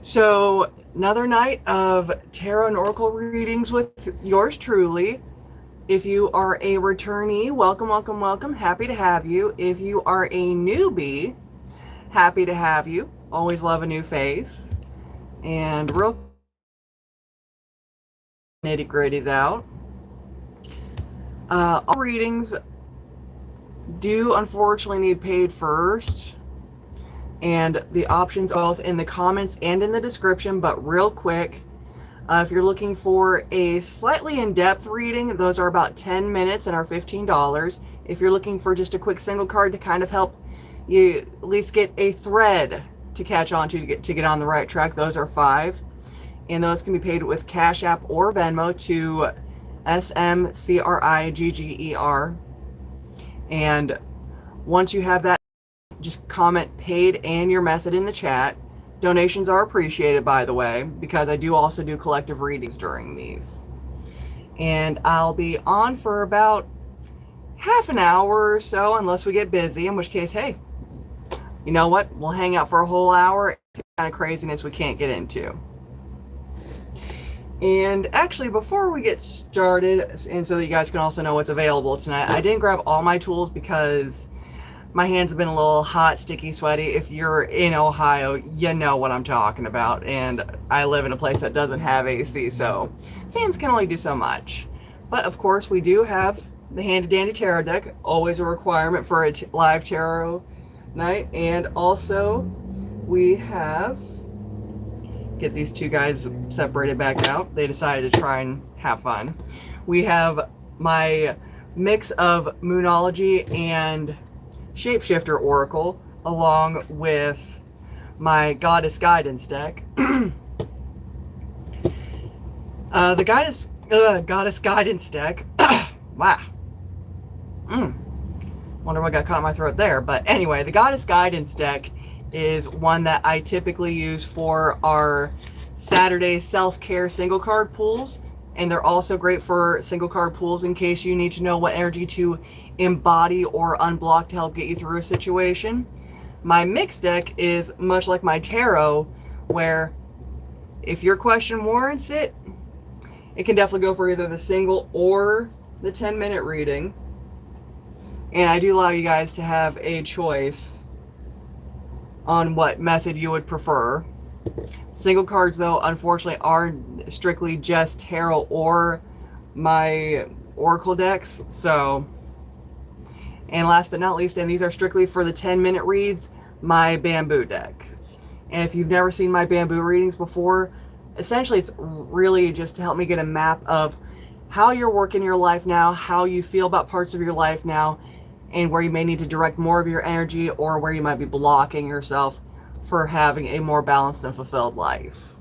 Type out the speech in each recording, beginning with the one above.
So, another night of tarot and oracle readings with yours truly. If you are a returnee, welcome, welcome, welcome. Happy to have you. If you are a newbie, happy to have you. Always love a new face. And real nitty gritties out. All readings do unfortunately need paid first. And the options both in the comments and in the description, but real quick, if you're looking for a slightly in-depth reading, those are about 10 minutes and are $15. If you're looking for just a quick single card to kind of help you at least get a thread to catch on to get on the right track, those are $5. And those can be paid with CashApp or Venmo to smcrigger. And once you have that, just comment paid and your method in the chat. Donations are appreciated, by the way, because I do also do collective readings during these. And I'll be on for about half an hour or so, unless we get busy, in which case, hey, you know what? We'll hang out for a whole hour. It's kind of craziness we can't get into. And actually, before we get started, and so that you guys can also know what's available tonight, I didn't grab all my tools because my hands have been a little hot, sticky, sweaty. If you're in Ohio, you know what I'm talking about. And I live in a place that doesn't have AC, so fans can only do so much. But of course, we do have the handy dandy tarot deck, always a requirement for a live tarot night. And also, we have, get these two guys separated back out. They decided to try and have fun. We have my mix of Moonology and Shapeshifter Oracle, along with my Goddess Guidance deck. The Goddess Guidance deck. Wow. Wonder what got caught in my throat there. But anyway, the Goddess Guidance deck is one that I typically use for our Saturday self-care single card pools. And they're also great for single card pools in case you need to know what energy to embody or unblock to help get you through a situation. My mixed deck is much like my tarot, where if your question warrants it, it can definitely go for either the single or the 10-minute reading. And I do allow you guys to have a choice on what method you would prefer. Single cards, though, unfortunately, are strictly just tarot or my oracle decks. So, and last but not least, and these are strictly for the 10-minute reads, my bamboo deck. And if you've never seen my bamboo readings before, essentially it's really just to help me get a map of how you're working your life now, how you feel about parts of your life now, and where you may need to direct more of your energy or where you might be blocking yourself for having a more balanced and fulfilled life.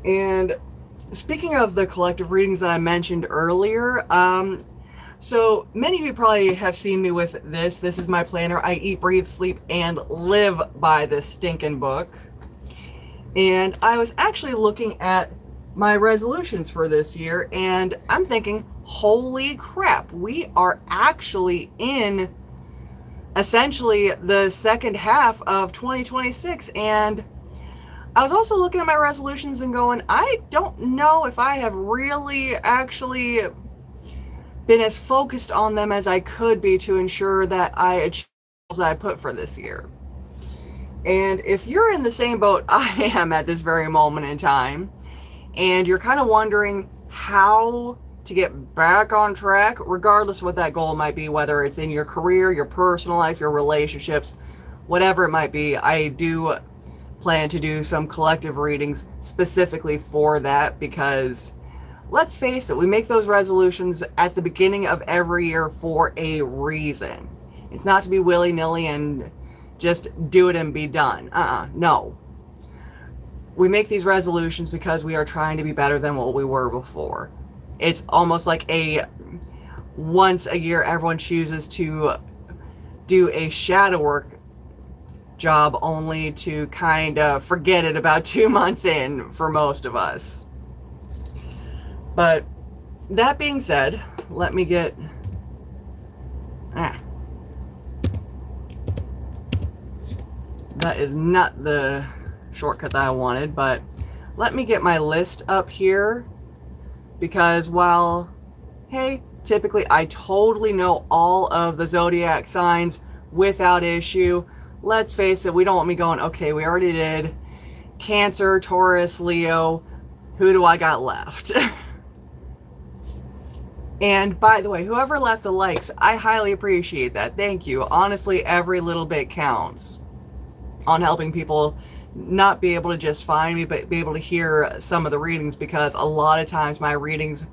And speaking of the collective readings that I mentioned earlier, so many of you probably have seen me with this. This is my planner. I eat, breathe, sleep, and live by this stinking book. And I was actually looking at my resolutions for this year, and I'm thinking, holy crap, we are actually in essentially the second half of 2026. And I was also looking at my resolutions and going, I don't know if I have really actually been as focused on them as I could be to ensure that I achieve the goals that I put for this year. And if you're in the same boat I am at this very moment in time, and you're kind of wondering how to get back on track, regardless of what that goal might be, whether it's in your career, your personal life, your relationships, whatever it might be, I do plan to do some collective readings specifically for that, because let's face it, we make those resolutions at the beginning of every year for a reason. It's not to be willy-nilly and just do it and be done. No. We make these resolutions because we are trying to be better than what we were before. It's almost like a once a year everyone chooses to do a shadow work job only to kind of forget it about 2 months in for most of us. But that being said, let me get That is not the shortcut that I wanted, but let me get my list up here, because while, hey, typically I totally know all of the zodiac signs without issue, let's face it, we don't want me going, okay, we already did Cancer, Taurus, Leo, who do I got left? And by the way, whoever left the likes, I highly appreciate that. Thank you. Honestly, every little bit counts on helping people not be able to just find me, but be able to hear some of the readings, because a lot of times my readings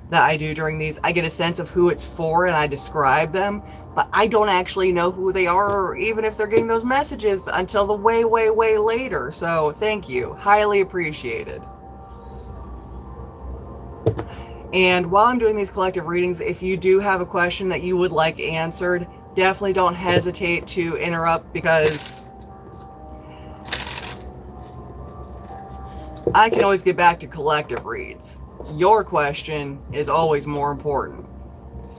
that I do during these, I get a sense of who it's for and I describe them, but I don't actually know who they are, or even if they're getting those messages until the way, way, way later. So thank you. Highly appreciated. And while I'm doing these collective readings, if you do have a question that you would like answered, definitely don't hesitate to interrupt, because I can always get back to collective reads. Your question is always more important,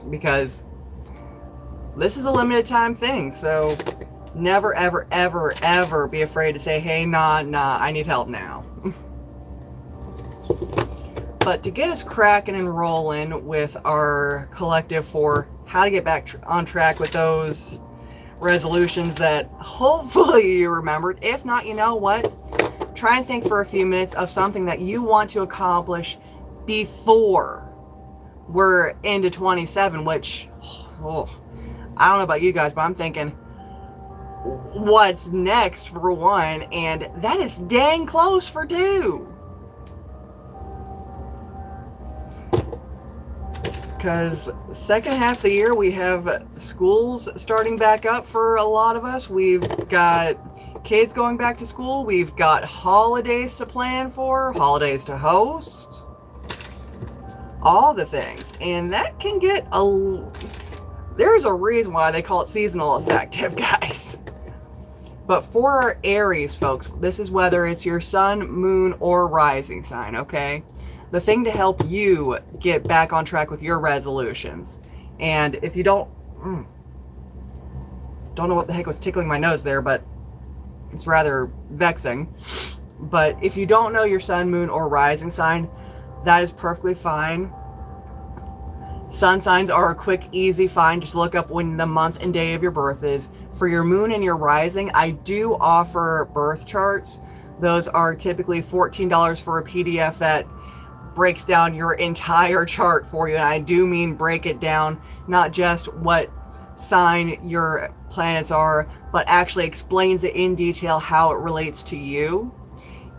because this is a limited time thing. So never, ever, ever, ever be afraid to say, hey, nah, I need help now. But to get us cracking and rolling with our collective for how to get back on track with those resolutions that hopefully you remembered. If not, you know what? Try and think for a few minutes of something that you want to accomplish before we're into 27, which, I don't know about you guys, but I'm thinking, what's next for one? And that is dang close for two. Because second half of the year, we have schools starting back up for a lot of us. We've got kids going back to school. We've got holidays to plan for, holidays to host, all the things. And that can get there's a reason why they call it seasonal affective, guys. But for our Aries folks, this is whether it's your sun, moon, or rising sign, okay? The thing to help you get back on track with your resolutions. And if you don't know what the heck was tickling my nose there, but it's rather vexing. But if you don't know your sun, moon, or rising sign, that is perfectly fine. Sun signs are a quick, easy find. Just look up when the month and day of your birth is. For your moon and your rising, I do offer birth charts. Those are typically $14 for a PDF that breaks down your entire chart for you. And I do mean break it down, not just what sign your planets are, but actually explains it in detail how it relates to you,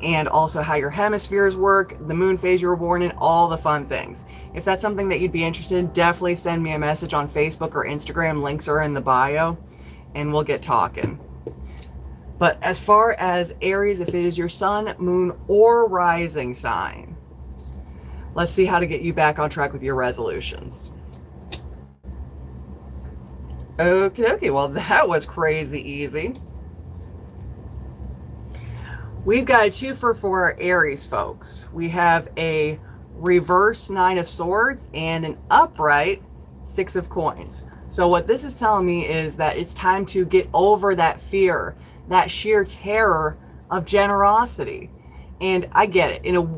and also how your hemispheres work, the moon phase you were born in, all the fun things. If that's something that you'd be interested in, definitely send me a message on Facebook or Instagram. Links are in the bio, and we'll get talking. But as far as Aries, if it is your sun, moon, or rising sign, let's see how to get you back on track with your resolutions. Okay, well that was crazy easy. We've got a 2 for 4 Aries folks. We have a reverse 9 of Swords and an upright 6 of Coins. So what this is telling me is that it's time to get over that fear, that sheer terror of generosity. And I get it.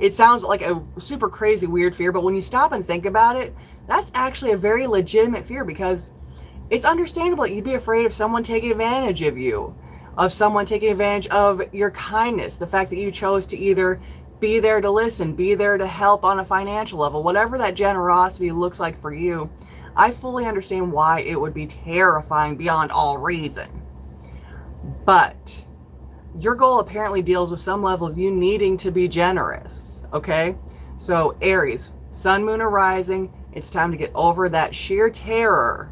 It sounds like a super crazy, weird fear, but when you stop and think about it, that's actually a very legitimate fear, because it's understandable that you'd be afraid of someone taking advantage of you, of someone taking advantage of your kindness, the fact that you chose to either be there to listen, be there to help on a financial level, whatever that generosity looks like for you. I fully understand why it would be terrifying beyond all reason. But your goal apparently deals with some level of you needing to be generous. Okay, so Aries, sun, moon, or rising, it's time to get over that sheer terror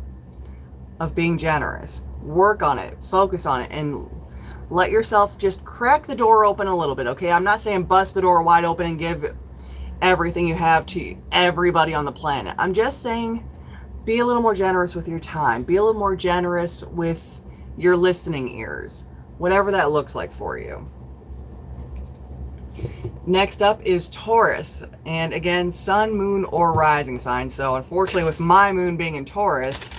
of being generous. Work on it, focus on it, and let yourself just crack the door open a little bit, okay? I'm not saying bust the door wide open and give everything you have to everybody on the planet. I'm just saying be a little more generous with your time. Be a little more generous with your listening ears, whatever that looks like for you. Next up is Taurus, and again, sun, moon, or rising sign. So unfortunately, with my moon being in Taurus,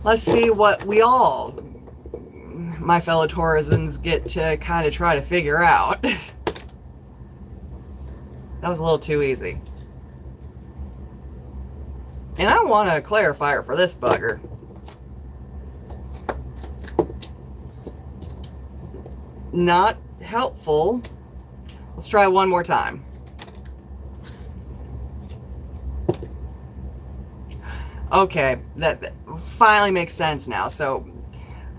let's see what my fellow Taurusans get to kind of try to figure out. That was a little too easy. And I want a clarifier for this bugger. Not helpful. Let's try one more time. Okay, that finally makes sense now. So,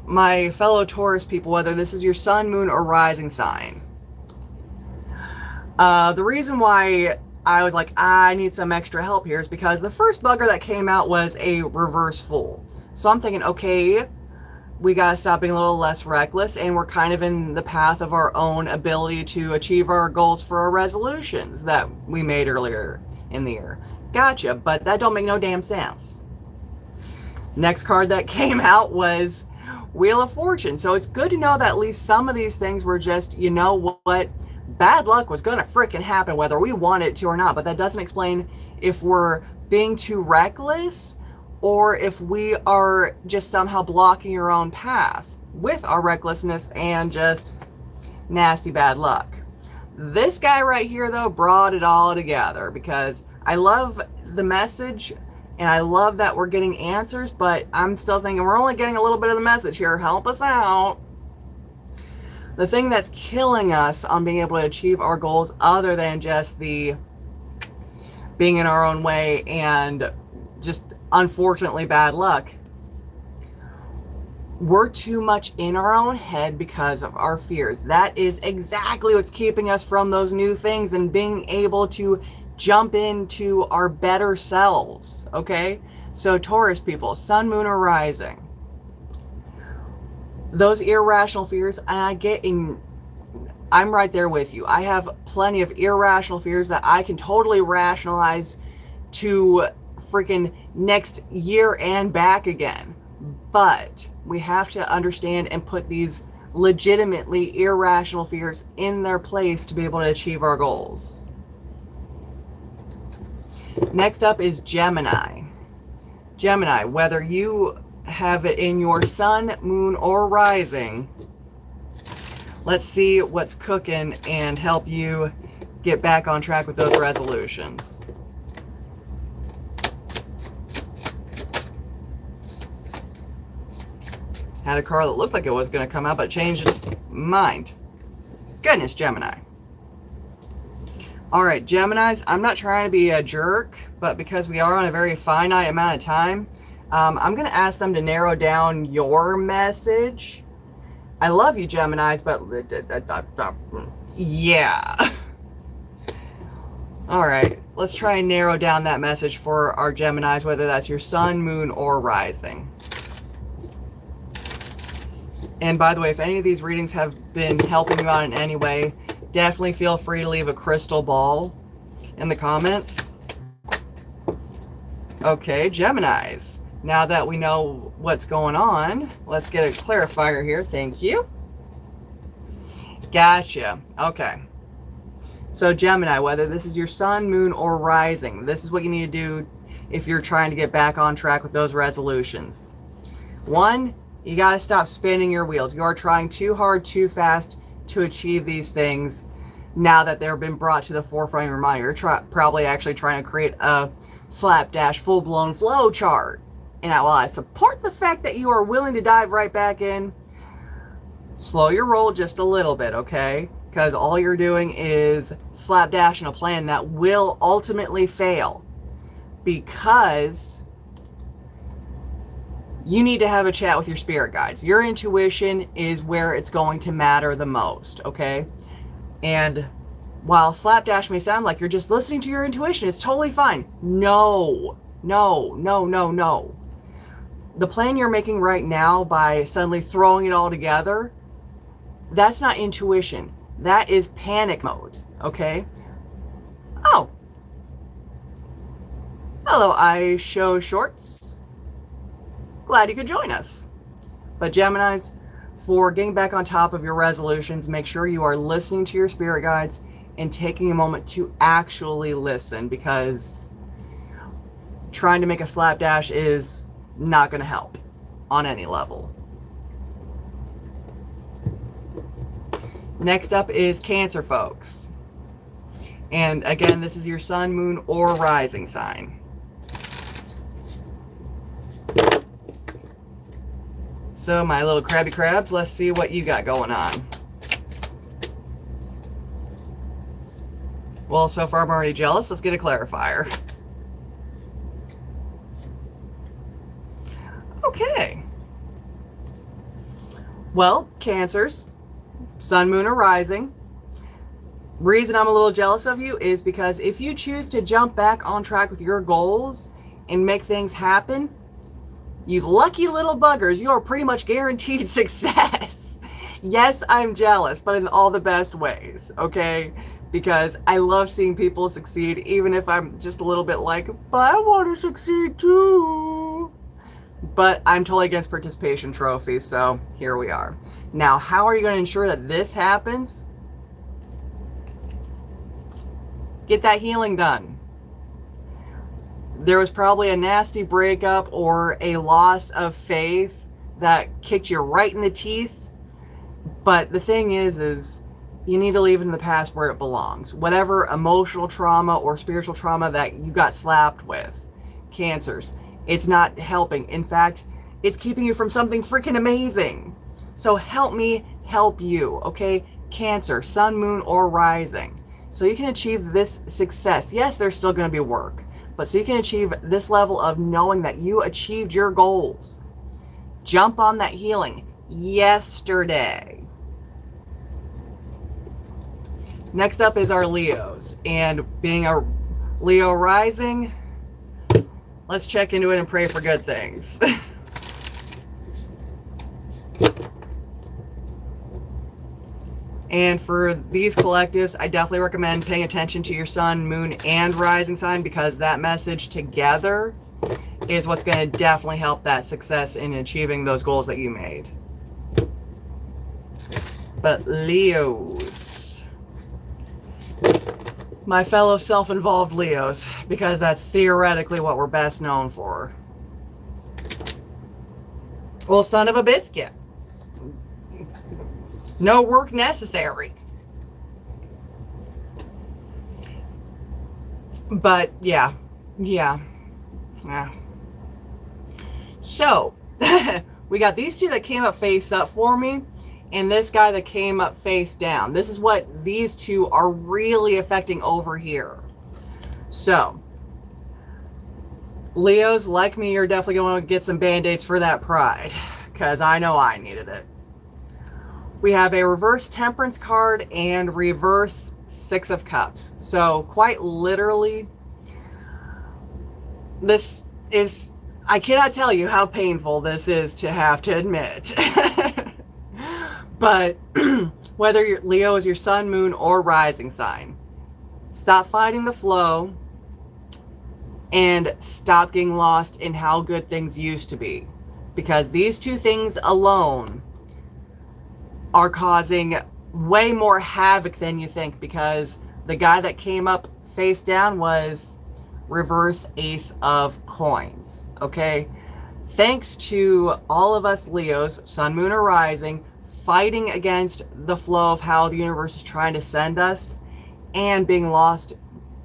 my fellow Taurus people, whether this is your sun, moon, or rising sign, the reason why I was like, I need some extra help here is because the first bugger that came out was a reverse fool. So I'm thinking, okay, we gotta stop being a little less reckless, and we're kind of in the path of our own ability to achieve our goals for our resolutions that we made earlier in the year. Gotcha, but that don't make no damn sense. Next card that came out was Wheel of Fortune. So it's good to know that at least some of these things were just, you know what, bad luck was gonna freaking happen whether we want it to or not. But that doesn't explain if we're being too reckless or if we are just somehow blocking our own path with our recklessness and just nasty bad luck. This guy right here, though, brought it all together, because I love the message and I love that we're getting answers, but I'm still thinking we're only getting a little bit of the message here. Help us out. The thing that's killing us on being able to achieve our goals, other than just the being in our own way and just unfortunately bad luck, we're too much in our own head because of our fears. That is exactly what's keeping us from those new things and being able to jump into our better selves. Okay, so Taurus people, sun, moon, or rising, those irrational fears, and I'm right there with you. I have plenty of irrational fears that I can totally rationalize to freaking next year and back again. But we have to understand and put these legitimately irrational fears in their place to be able to achieve our goals. Next up is Gemini. Gemini, whether you have it in your sun, moon, or rising, let's see what's cooking and help you get back on track with those resolutions. Had a card that looked like it was going to come out, but changed its mind. Goodness, Gemini. All right, Geminis, I'm not trying to be a jerk, but because we are on a very finite amount of time, I'm going to ask them to narrow down your message. I love you, Geminis, but yeah. All right, let's try and narrow down that message for our Geminis, whether that's your sun, moon, or rising. And by the way, if any of these readings have been helping you out in any way, definitely feel free to leave a crystal ball in the comments. Okay, Geminis. Now that we know what's going on, let's get a clarifier here. Thank you. Gotcha. Okay. So Gemini, whether this is your sun, moon, or rising, this is what you need to do if you're trying to get back on track with those resolutions. One, you got to stop spinning your wheels. You are trying too hard, too fast to achieve these things now that they've been brought to the forefront of your mind. You're probably actually trying to create a slapdash full-blown flow chart. And while I support the fact that you are willing to dive right back in, slow your roll just a little bit, okay? Because all you're doing is slapdashing a plan that will ultimately fail. Because you need to have a chat with your spirit guides. Your intuition is where it's going to matter the most, okay? And while slapdash may sound like you're just listening to your intuition, it's totally fine. No, no, no, no, no. The plan you're making right now by suddenly throwing it all together, that's not intuition. That is panic mode, okay? Oh. Hello, I Show Shorts. Glad you could join us. But Geminis, for getting back on top of your resolutions, make sure you are listening to your spirit guides and taking a moment to actually listen, because trying to make a slapdash is not going to help on any level. Next up is Cancer, folks. And again, this is your sun, moon, or rising sign. So my little crabby crabs, let's see what you got going on. Well, so far I'm already jealous. Let's get a clarifier. Okay. Well, Cancers, sun, moon, or rising. Reason I'm a little jealous of you is because if you choose to jump back on track with your goals and make things happen, you lucky little buggers, you are pretty much guaranteed success. Yes, I'm jealous, but in all the best ways, okay? Because I love seeing people succeed, even if I'm just a little bit like, but I want to succeed too. But I'm totally against participation trophies, so here we are. Now, how are you going to ensure that this happens? Get that healing done. There was probably a nasty breakup or a loss of faith that kicked you right in the teeth. But the thing is you need to leave it in the past where it belongs. Whatever emotional trauma or spiritual trauma that you got slapped with, Cancers, it's not helping. In fact, it's keeping you from something freaking amazing. So help me help you, okay? Cancer, sun, moon, or rising. So you can achieve this success. Yes, there's still going to be work, but so you can achieve this level of knowing that you achieved your goals. Jump on that healing yesterday. Next up is our Leos. And being a Leo rising, let's check into it and pray for good things. And for these collectives, I definitely recommend paying attention to your sun, moon, and rising sign, because that message together is what's going to definitely help that success in achieving those goals that you made. But Leos, my fellow self-involved Leos, because that's theoretically what we're best known for. Well, son of a biscuit. No work necessary. But yeah. So we got these two that came up face up for me, and this guy that came up face down. This is what these two are really affecting over here. So Leos, like me, you're definitely going to get some band-aids for that pride, because I know I needed it. We have a reverse Temperance card and reverse Six of Cups. So quite literally, this is, I cannot tell you how painful this is to have to admit. But whether Leo is your sun, moon, or rising sign, stop fighting the flow and stop getting lost in how good things used to be. Because these two things alone are causing way more havoc than you think, because the guy that came up face down was reverse Ace of Coins. Okay, thanks to all of us Leos, sun, moon, or rising, fighting against the flow of how the universe is trying to send us and being lost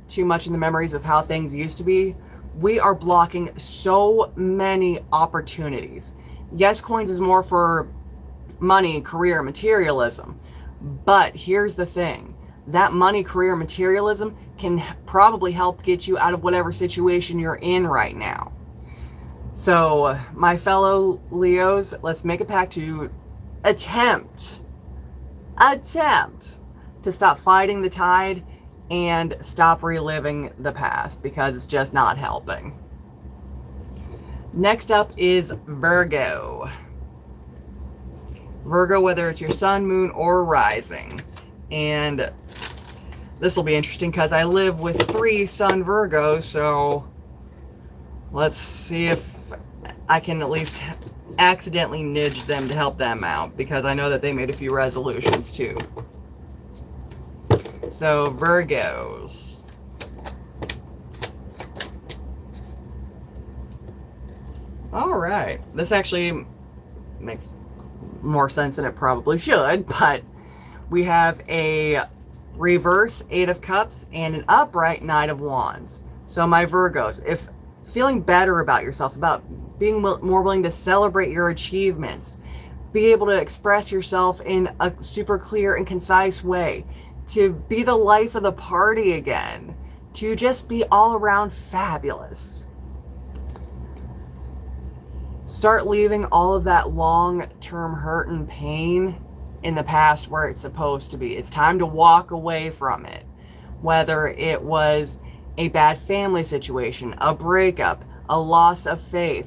too much in the memories of how things used to be, we are blocking so many opportunities. Yes, coins is more for money, career, materialism. But here's the thing. That money, career, materialism can probably help get you out of whatever situation you're in right now. So, my fellow Leos, let's make a pact to attempt to stop fighting the tide and stop reliving the past, because it's just not helping. Next up is Virgo. Virgo, whether it's your sun, moon, or rising. And this will be interesting because I live with 3 sun Virgos, so let's see if I can at least accidentally nudge them to help them out, because I know that they made a few resolutions too. So Virgos. All right, this actually makes more sense than it probably should, but we have a reverse Eight of Cups and an upright Knight of Wands. So my Virgos, if feeling better about yourself, about being more willing to celebrate your achievements, be able to express yourself in a super clear and concise way, to be the life of the party again, to just be all around fabulous. Start leaving all of that long-term hurt and pain in the past where it's supposed to be. It's time to walk away from it. Whether it was a bad family situation, a breakup, a loss of faith,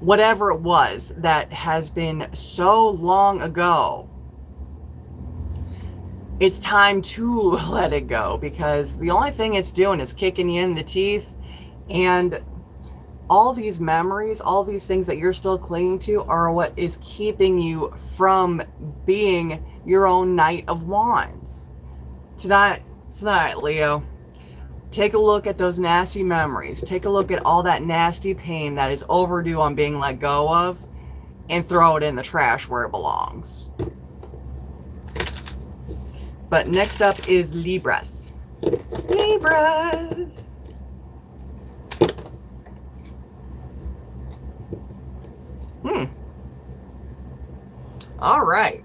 whatever it was that has been so long ago, it's time to let it go, because the only thing it's doing is kicking you in the teeth. And all these memories, all these things that you're still clinging to are what is keeping you from being your own Knight of Wands. Tonight, Leo, take a look at those nasty memories. Take a look at all that nasty pain that is overdue on being let go of, and throw it in the trash where it belongs. But next up is Libras. Libras. All right.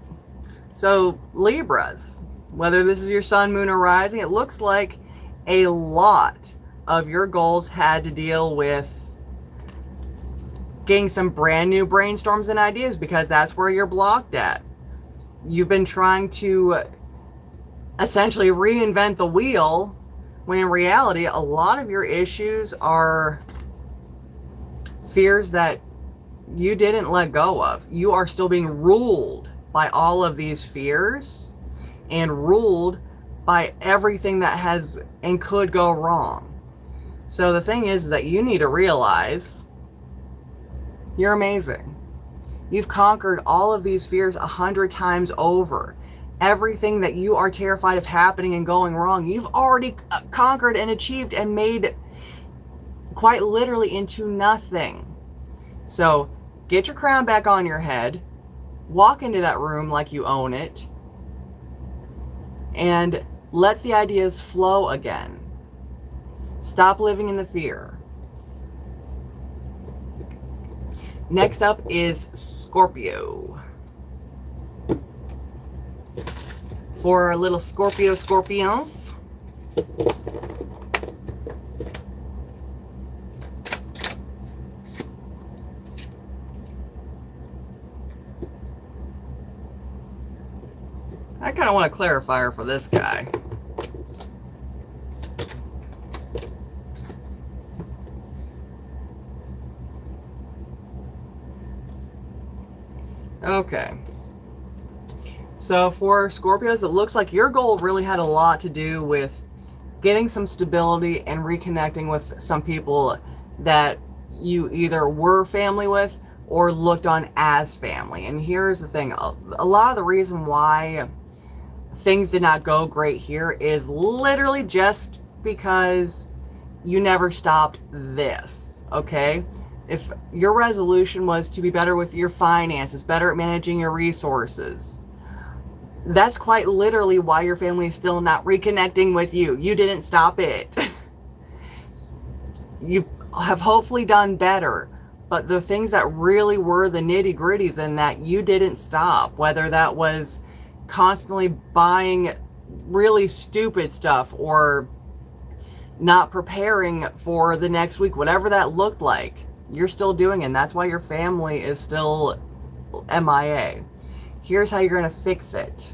So Libras, whether this is your sun, moon, or rising, it looks like a lot of your goals had to deal with getting some brand new brainstorms and ideas, because that's where you're blocked at. You've been trying to essentially reinvent the wheel, when in reality, a lot of your issues are fears that you didn't let go of. You are still being ruled by all of these fears and ruled by everything that has and could go wrong. So the thing is that you need to realize you're amazing. You've conquered all of these fears 100 times over. Everything that you are terrified of happening and going wrong, you've already conquered and achieved and made quite literally into nothing. So get your crown back on your head, walk into that room like you own it, and let the ideas flow again. Stop living in the fear. Next up is Scorpio. For our little Scorpions. I kind of want a clarifier for this guy. Okay. So for Scorpios, it looks like your goal really had a lot to do with getting some stability and reconnecting with some people that you either were family with or looked on as family. And here's the thing. A lot of the reason why things did not go great here is literally just because you never stopped this, okay? If your resolution was to be better with your finances, better at managing your resources, that's quite literally why your family is still not reconnecting with you. You didn't stop it. You have hopefully done better, but the things that really were the nitty-gritties in that, you didn't stop, whether that was constantly buying really stupid stuff or not preparing for the next week, whatever that looked like, you're still doing it, and that's why your family is still MIA. Here's how you're going to fix it.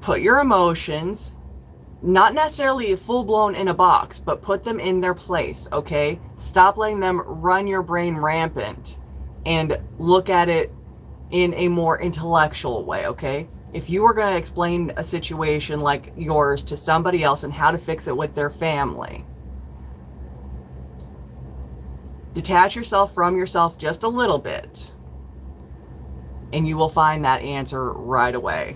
Put your emotions, not necessarily full-blown in a box, but put them in their place, okay? Stop letting them run your brain rampant and look at it in a more intellectual way, okay? If you were going to explain a situation like yours to somebody else and how to fix it with their family, detach yourself from yourself just a little bit, and you will find that answer right away.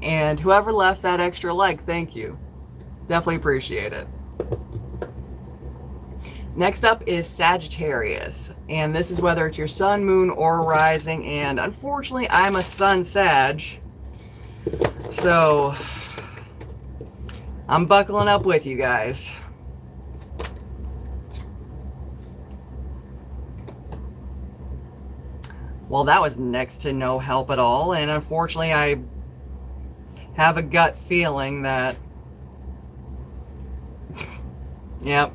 And whoever left that extra like, thank you. Definitely appreciate it. Next up is Sagittarius, and this is whether it's your sun, moon, or rising, and unfortunately I'm a sun Sag, so I'm buckling up with you guys. Well, that was next to no help at all, and unfortunately I have a gut feeling that, yep,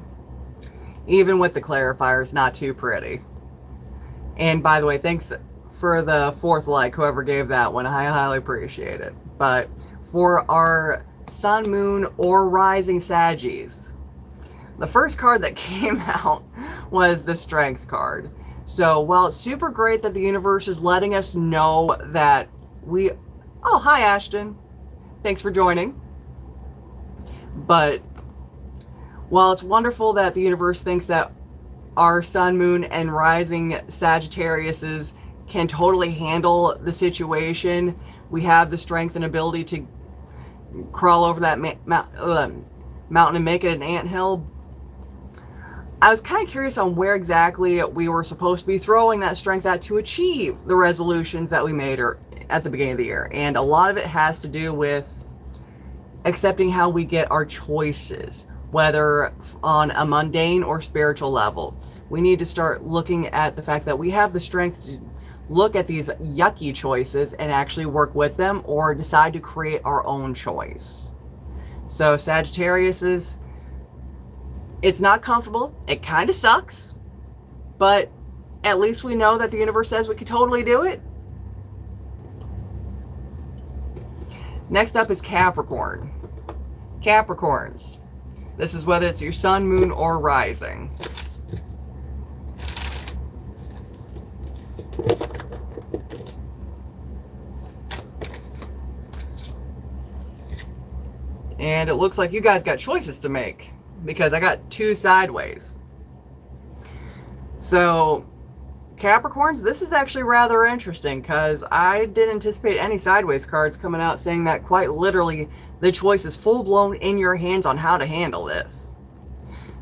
even with the clarifier, it's not too pretty. And by the way, thanks for the 4th like, whoever gave that one. I highly appreciate it. But for our sun, moon, or rising Saggies, the first card that came out was the Strength card. So while it's super great that the universe is letting us know that we... Oh, hi, Ashton. Thanks for joining. But while it's wonderful that the universe thinks that our sun, moon, and rising Sagittariuses can totally handle the situation, we have the strength and ability to crawl over that mountain and make it an anthill. I was kind of curious on where exactly we were supposed to be throwing that strength at to achieve the resolutions that we made at the beginning of the year. And a lot of it has to do with accepting how we get our choices, whether on a mundane or spiritual level. We need to start looking at the fact that we have the strength to look at these yucky choices and actually work with them, or decide to create our own choice. So Sagittarius, it's not comfortable. It kind of sucks, but at least we know that the universe says we can totally do it. Next up is Capricorn. Capricorns. This is whether it's your sun, moon, or rising. And it looks like you guys got choices to make, because I got 2 sideways. So Capricorns, this is actually rather interesting, because I didn't anticipate any sideways cards coming out saying that quite literally the choice is full blown in your hands on how to handle this.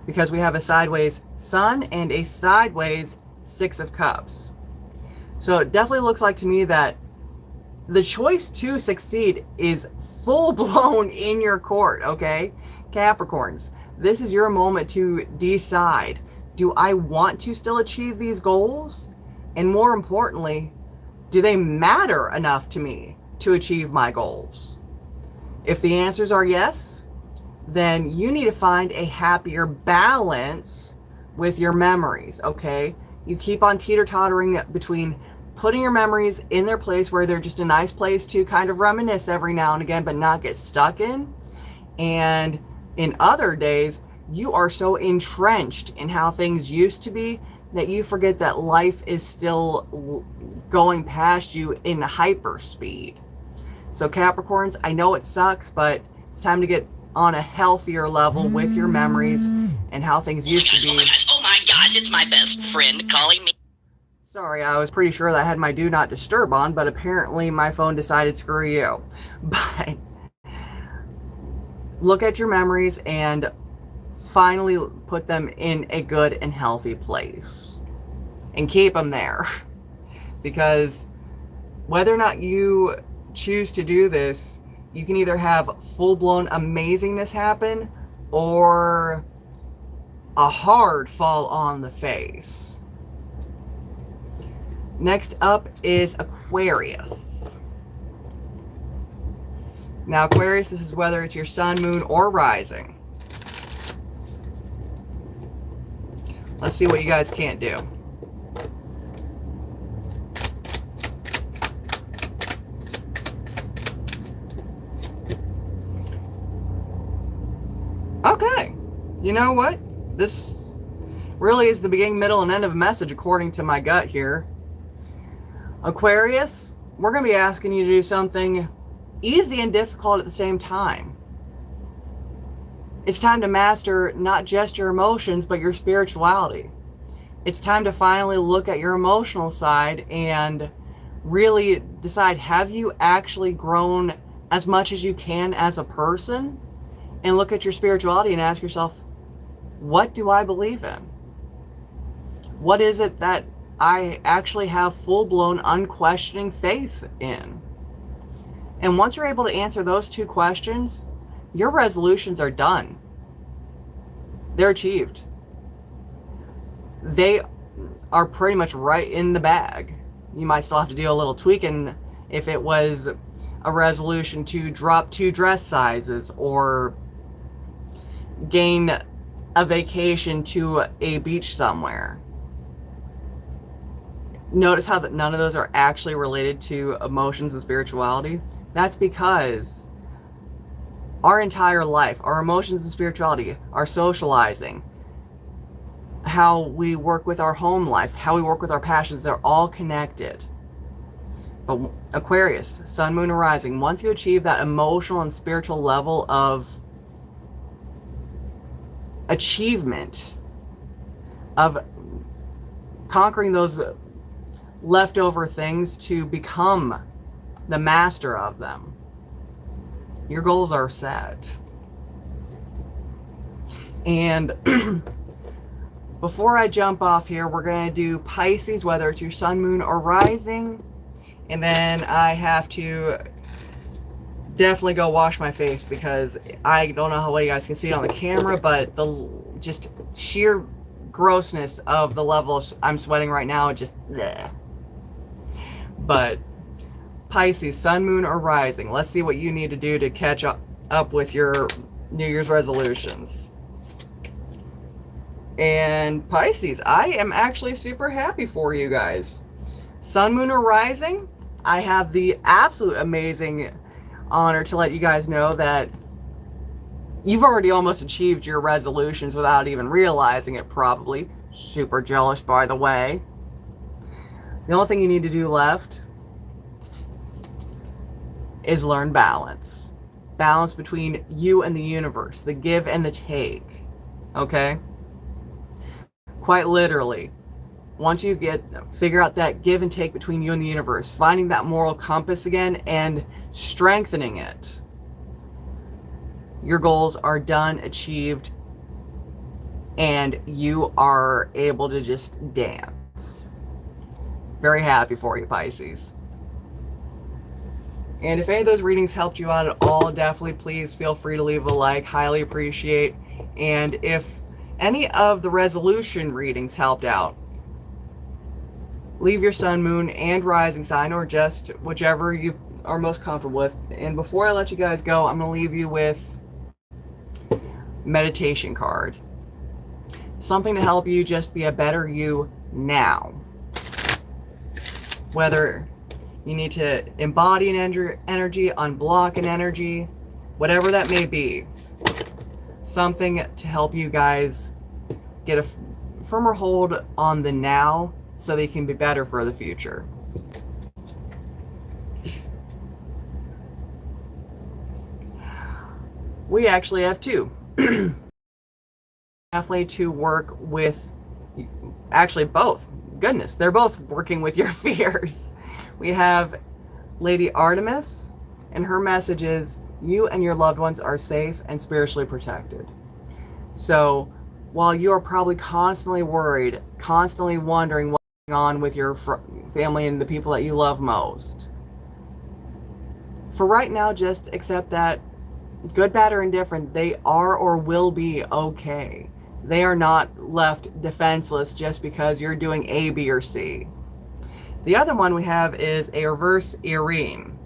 Because we have a sideways sun and a sideways 6 of Cups. So it definitely looks like to me that the choice to succeed is full blown in your court, okay? Capricorns, this is your moment to decide, do I want to still achieve these goals? And more importantly, do they matter enough to me to achieve my goals? If the answers are yes, then you need to find a happier balance with your memories, okay? You keep on teeter-tottering between putting your memories in their place where they're just a nice place to kind of reminisce every now and again, but not get stuck in. And in other days, you are so entrenched in how things used to be that you forget that life is still going past you in hyper speed. So Capricorns, I know it sucks, but it's time to get on a healthier level with your memories and how things used to be. Oh my gosh, it's my best friend calling me. Sorry, I was pretty sure that I had my do not disturb on, but apparently my phone decided screw you. But look at your memories and finally put them in a good and healthy place. And keep them there. Because whether or not you choose to do this, you can either have full-blown amazingness happen or a hard fall on the face. Next up is Aquarius. Now Aquarius, this is whether it's your sun, moon, or rising. Let's see what you guys can't do. Okay, you know what? This really is the beginning, middle, and end of a message according to my gut here. Aquarius, we're going to be asking you to do something easy and difficult at the same time. It's time to master not just your emotions, but your spirituality. It's time to finally look at your emotional side and really decide, have you actually grown as much as you can as a person? And look at your spirituality and ask yourself, what do I believe in? What is it that I actually have full-blown, unquestioning faith in? And once you're able to answer those two questions, your resolutions are done. They're achieved. They are pretty much right in the bag. You might still have to do a little tweaking if it was a resolution to drop 2 dress sizes or gain a vacation to a beach somewhere. Notice how that none of those are actually related to emotions and spirituality. That's because our entire life, our emotions and spirituality, our socializing, how we work with our home life, how we work with our passions, they're all connected. But Aquarius, sun, moon, and rising, once you achieve that emotional and spiritual level of achievement, of conquering those leftover things to become the master of them, your goals are set. And before I jump off here, we're going to do Pisces, whether it's your sun, moon, or rising. And then I have to definitely go wash my face because I don't know how well you guys can see it on the camera, but the just sheer grossness of the level I'm sweating right now, just bleh. But Pisces, sun, moon, or rising. Let's see what you need to do to catch up with your New Year's resolutions. And Pisces, I am actually super happy for you guys. Sun, moon, or rising, I have the absolute amazing honor to let you guys know that you've already almost achieved your resolutions without even realizing it, probably. Super jealous, by the way. The only thing you need to do left is learn balance. Balance between you and the universe, the give and the take. Okay? Quite literally. Once you figure out that give and take between you and the universe, finding that moral compass again and strengthening it, your goals are done, achieved, and you are able to just dance. Very happy for you, Pisces. And if any of those readings helped you out at all, definitely please feel free to leave a like. Highly appreciate. And if any of the resolution readings helped out, leave your sun, moon, and rising sign, or just whichever you are most comfortable with. And before I let you guys go, I'm going to leave you with meditation card. Something to help you just be a better you now. Whether you need to embody an energy, unblock an energy, whatever that may be. Something to help you guys get a firmer hold on the now so they can be better for the future. We actually have two. Definitely to work with, actually both. Goodness, they're both working with your fears. We have Lady Artemis, and her message is, you and your loved ones are safe and spiritually protected. So while you're probably constantly worried, constantly wondering what's going on with your family and the people that you love most, for right now, just accept that, good, bad, or indifferent, they are or will be okay. They are not left defenseless just because you're doing A, B, or C. The other one we have is a reverse Irene.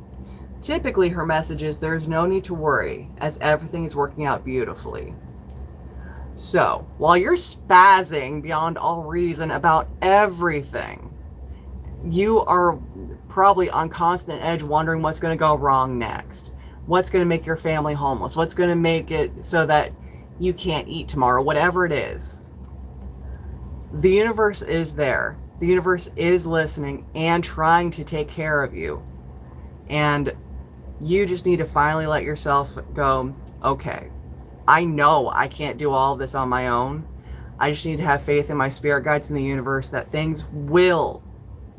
Typically, her message is there's no need to worry as everything is working out beautifully. So, while you're spazzing beyond all reason about everything, you are probably on constant edge wondering what's going to go wrong next. What's going to make your family homeless? What's going to make it so that you can't eat tomorrow? Whatever it is. The universe is there. The universe is listening and trying to take care of you. And you just need to finally let yourself go, okay, I know I can't do all of this on my own. I just need to have faith in my spirit guides in the universe that things will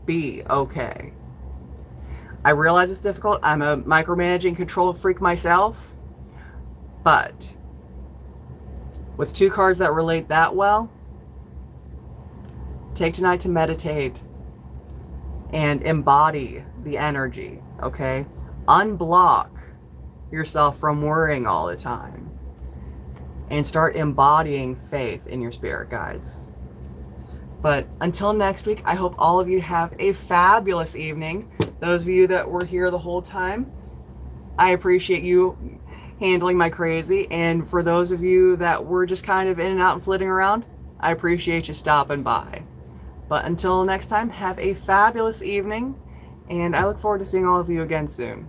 be okay. I realize it's difficult. I'm a micromanaging control freak myself. But with two cards that relate that well, Take tonight to meditate and embody the energy, okay? Unblock yourself from worrying all the time and start embodying faith in your spirit guides. But until next week, I hope all of you have a fabulous evening. Those of you that were here the whole time, I appreciate you handling my crazy. And for those of you that were just kind of in and out and flitting around, I appreciate you stopping by. But until next time, have a fabulous evening, and I look forward to seeing all of you again soon.